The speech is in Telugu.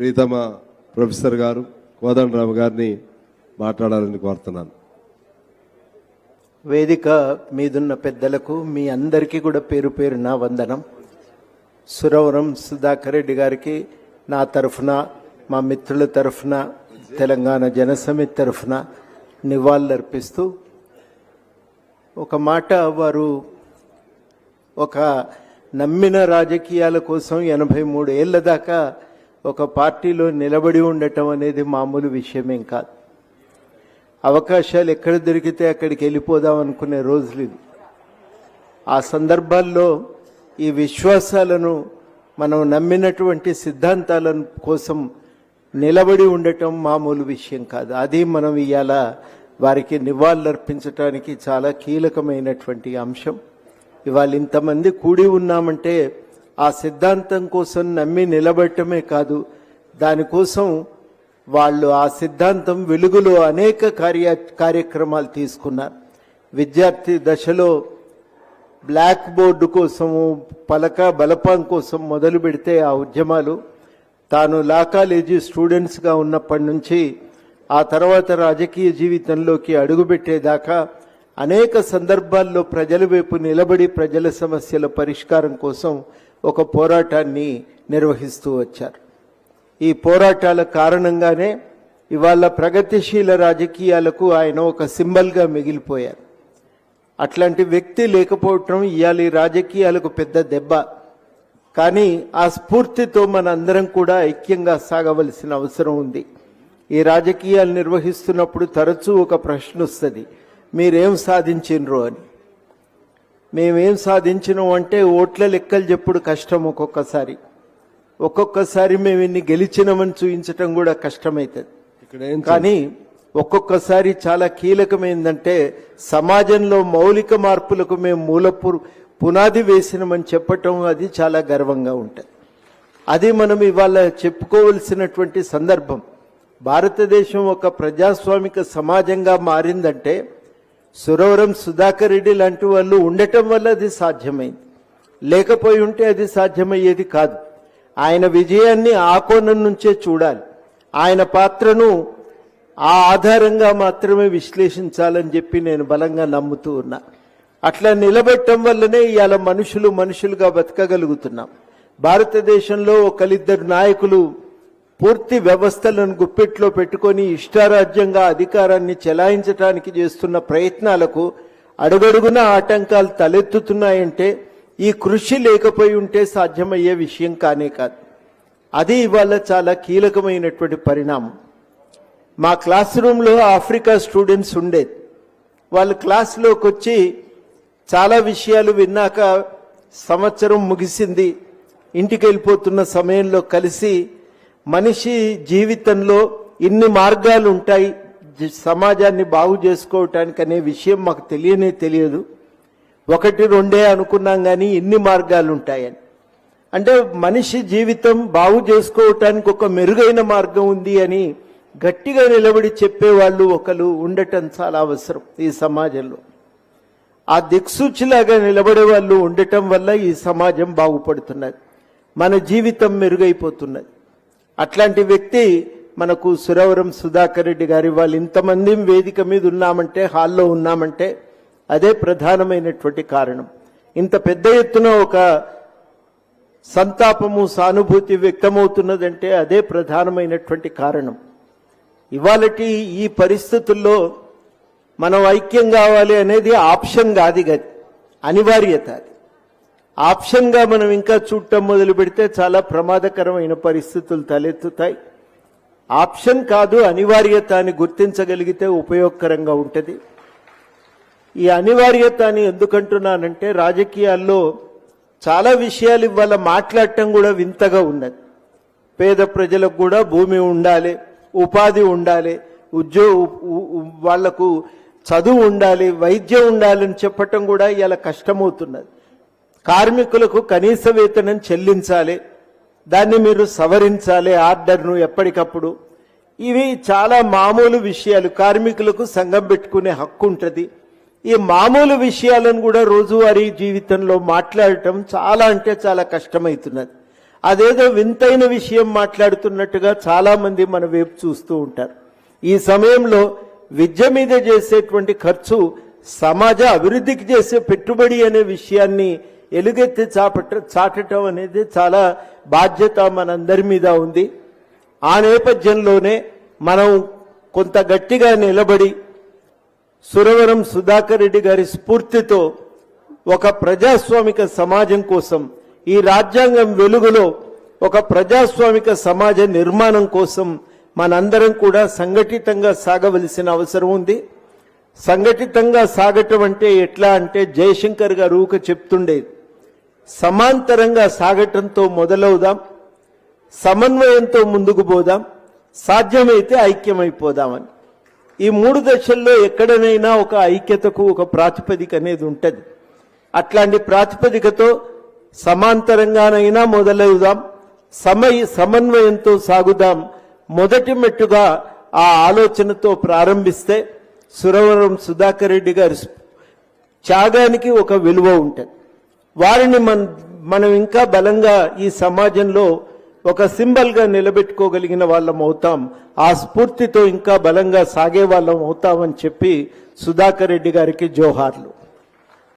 ప్రీతమ ప్రొఫెసర్ గారు కోదండరామ్ గారిని మాట్లాడాలని కోరుతున్నాను. వేదిక మీదున్న పెద్దలకు మీ అందరికీ కూడా పేరు పేరున వందనం. సురవరం సుధాకర్ రెడ్డి గారికి నా తరఫున, మా మిత్రుల తరఫున, తెలంగాణ జనసమితి తరఫున నివాళులర్పిస్తూ ఒక మాట, వారు ఒక నమ్మిన రాజకీయాల కోసం 83 ఏళ్ల దాకా ఒక పార్టీలో నిలబడి ఉండటం అనేది మామూలు విషయమేం కాదు. అవకాశాలు ఎక్కడ దొరికితే అక్కడికి వెళ్ళిపోదాం అనుకునే రోజులు ఇవి. ఆ సందర్భాల్లో ఈ విశ్వాసాలను, మనం నమ్మినటువంటి సిద్ధాంతాల కోసం నిలబడి ఉండటం మామూలు విషయం కాదు. అది మనం ఇవాళ వారికి నివాళులర్పించడానికి చాలా కీలకమైనటువంటి అంశం. ఇవాళ ఇంతమంది కూడి ఉన్నామంటే ఆ సిద్ధాంతం కోసం నమ్మి నిలబడటమే కాదు, దానికోసం వాళ్ళు ఆ సిద్ధాంతం వెలుగులో అనేక కార్యక్రమాలు తీసుకున్నారు. విద్యార్థి దశలో బ్లాక్ బోర్డు కోసము, పలక బలపం కోసం మొదలు పెడితే ఆ ఉద్యమాలు, తాను లా కాలేజీ స్టూడెంట్స్గా ఉన్నప్పటి నుంచి ఆ తర్వాత రాజకీయ జీవితంలోకి అడుగుపెట్టేదాకా అనేక సందర్భాల్లో ప్రజల వైపు నిలబడి ప్రజల సమస్యల పరిష్కారం కోసం ఒక పోరాటాన్ని నిర్వహిస్తూ వచ్చారు. ఈ పోరాటాల కారణంగానే ఇవాళ ప్రగతిశీల రాజకీయాలకు ఆయన ఒక సింబల్గా మిగిలిపోయారు. అట్లాంటి వ్యక్తి లేకపోవటం ఇవాళ ఈ రాజకీయాలకు పెద్ద దెబ్బ. కానీ ఆ స్ఫూర్తితో మనందరం కూడా ఐక్యంగా సాగవలసిన అవసరం ఉంది. ఈ రాజకీయాలు నిర్వహిస్తున్నప్పుడు తరచూ ఒక ప్రశ్న వస్తుంది, మీరేం సాధించినరు అని. మేమేం సాధించినాం అంటే ఓట్ల లెక్కలు చెప్పుడు కష్టం. ఒక్కొక్కసారి మేము ఇన్ని గెలిచినామని చూపించటం కూడా కష్టమవుతుంది. కానీ ఒక్కొక్కసారి చాలా కీలకమైందంటే సమాజంలో మౌలిక మార్పులకు మేము పునాది వేసినామని చెప్పటం, అది చాలా గర్వంగా ఉంటుంది. అది మనం ఇవాళ చెప్పుకోవలసినటువంటి సందర్భం. భారతదేశం ఒక ప్రజాస్వామిక సమాజంగా మారిందంటే సురవరం సుధాకర్ రెడ్డి లాంటి వాళ్ళు ఉండటం వల్ల అది సాధ్యమైంది. లేకపోయి ఉంటే అది సాధ్యమయ్యేది కాదు. ఆయన విజయాన్ని ఆ కోణం నుంచే చూడాలి. ఆయన పాత్రను ఆ ఆధారంగా మాత్రమే విశ్లేషించాలని చెప్పి నేను బలంగా నమ్ముతూ ఉన్నా. అట్లా నిలబెట్టడం వల్లనే ఇవాళ మనుషులుగా బతకగలుగుతున్నాం. భారతదేశంలో ఒకరిద్దరు నాయకులు పూర్తి వ్యవస్థలను గుప్పెట్లో పెట్టుకొని ఇష్టారాజ్యంగా అధికారాన్ని చెలాయించడానికి చేస్తున్న ప్రయత్నాలకు అడుగడుగున ఆటంకాలు తలెత్తుతున్నాయంటే ఈ కృషి లేకపోయి ఉంటే సాధ్యమయ్యే విషయం కానే కాదు. అది ఇవాళ చాలా కీలకమైనటువంటి పరిణామం. మా క్లాస్ రూమ్లో ఆఫ్రికా స్టూడెంట్స్ ఉండేది. వాళ్ళు క్లాస్లోకి వచ్చి చాలా విషయాలు విన్నాక, సంవత్సరం ముగిసింది, ఇంటికి వెళ్ళిపోతున్న సమయంలో కలిసి, మనిషి జీవితంలో ఇన్ని మార్గాలు ఉంటాయి సమాజాన్ని బాగు చేసుకోవటానికి అనే విషయం మాకు తెలియదు. 1-2 అనుకున్నాం కానీ ఇన్ని మార్గాలు ఉంటాయని. అంటే మనిషి జీవితం బాగు చేసుకోవటానికి ఒక మెరుగైన మార్గం ఉంది అని గట్టిగా నిలబడి చెప్పేవాళ్ళు ఒకరు ఉండటం చాలా అవసరం ఈ సమాజంలో. ఆ దిక్సూచిలాగా నిలబడే వాళ్ళు ఉండటం వల్ల ఈ సమాజం బాగుపడుతున్నది, మన జీవితం మెరుగైపోతున్నది. అట్లాంటి వ్యక్తి మనకు సురవరం సుధాకర్ రెడ్డి గారి. వాళ్ళు ఇంతమంది వేదిక మీద ఉన్నామంటే, హాల్లో ఉన్నామంటే అదే ప్రధానమైనటువంటి కారణం. ఇంత పెద్ద ఎత్తున ఒక సంతాపము, సానుభూతి వ్యక్తమవుతున్నదంటే అదే ప్రధానమైనటువంటి కారణం. ఇవాళటి ఈ పరిస్థితుల్లో మనం ఐక్యం కావాలి అనేది ఆప్షన్ కాదు, అనివార్యత. అది ఆప్షన్గా మనం ఇంకా చూడటం మొదలు పెడితే చాలా ప్రమాదకరమైన పరిస్థితులు తలెత్తుతాయి. ఆప్షన్ కాదు, అనివార్యత అని గుర్తించగలిగితే ఉపయోగకరంగా ఉంటుంది. ఈ అనివార్యత అని ఎందుకంటున్నానంటే, రాజకీయాల్లో చాలా విషయాలు ఇవాళ మాట్లాడటం కూడా వింతగా ఉన్నది. పేద ప్రజలకు కూడా భూమి ఉండాలి, ఉపాధి ఉండాలి, వాళ్లకు చదువు ఉండాలి, వైద్యం ఉండాలని చెప్పటం కూడా ఇలా కష్టమవుతున్నది. కార్మికులకు కనీస వేతనం చెల్లించాలి, దాన్ని మీరు సవరించాలి ఆర్డర్ను ఎప్పటికప్పుడు. ఇవి చాలా మామూలు విషయాలు. కార్మికులకు సంఘం పెట్టుకునే హక్కు ఉంటుంది. ఈ మామూలు విషయాలను కూడా రోజువారీ జీవితంలో మాట్లాడటం చాలా అంటే చాలా కష్టమవుతున్నది. అదేదో వింతైన విషయం మాట్లాడుతున్నట్టుగా చాలా మంది మన వైపు చూస్తూ ఉంటారు. ఈ సమయంలో విద్య మీద చేసేటువంటి ఖర్చు సమాజ అభివృద్ధికి చేసే పెట్టుబడి అనే విషయాన్ని ఎలుగెత్తి చాటటం అనేది చాలా బాధ్యత మనందరి మీద ఉంది. ఆ నేపథ్యంలోనే మనం కొంత గట్టిగా నిలబడి సురవరం సుధాకర్ రెడ్డి గారి స్ఫూర్తితో ఒక ప్రజాస్వామిక సమాజం కోసం, ఈ రాజ్యాంగం వెలుగులో ఒక ప్రజాస్వామిక సమాజ నిర్మాణం కోసం మనందరం కూడా సంఘటితంగా సాగవలసిన అవసరం ఉంది. సంఘటితంగా సాగటం అంటే ఎట్లా అంటే జయశంకర్ గారు ఊక చెప్తుండేది, సమాంతరంగా సాగటంతో మొదలవుదాం, సమన్వయంతో ముందుకు పోదాం, సాధ్యమైతే ఐక్యమైపోదామని. ఈ 3 దశల్లో ఎక్కడనైనా ఒక ఐక్యతకు ఒక ప్రాతిపదిక అనేది ఉంటుంది. అట్లాంటి ప్రాతిపదికతో సమాంతరంగానైనా మొదలవుదాం, సమన్వయంతో సాగుదాం. మొదటి మెట్టుగా ఆ ఆలోచనతో ప్రారంభిస్తే సురవరం సుధాకర్ రెడ్డి గారి త్యాగానికి ఒక విలువ ఉంటుంది. వారిని మనం ఇంకా బలంగా ఈ సమాజంలో ఒక సింబల్గా నిలబెట్టుకోగలిగిన వాళ్ళం అవుతాం. ఆ స్ఫూర్తితో ఇంకా బలంగా సాగే వాళ్ళం అవుతామని చెప్పి సుధాకర్ రెడ్డి గారికి జోహార్లు.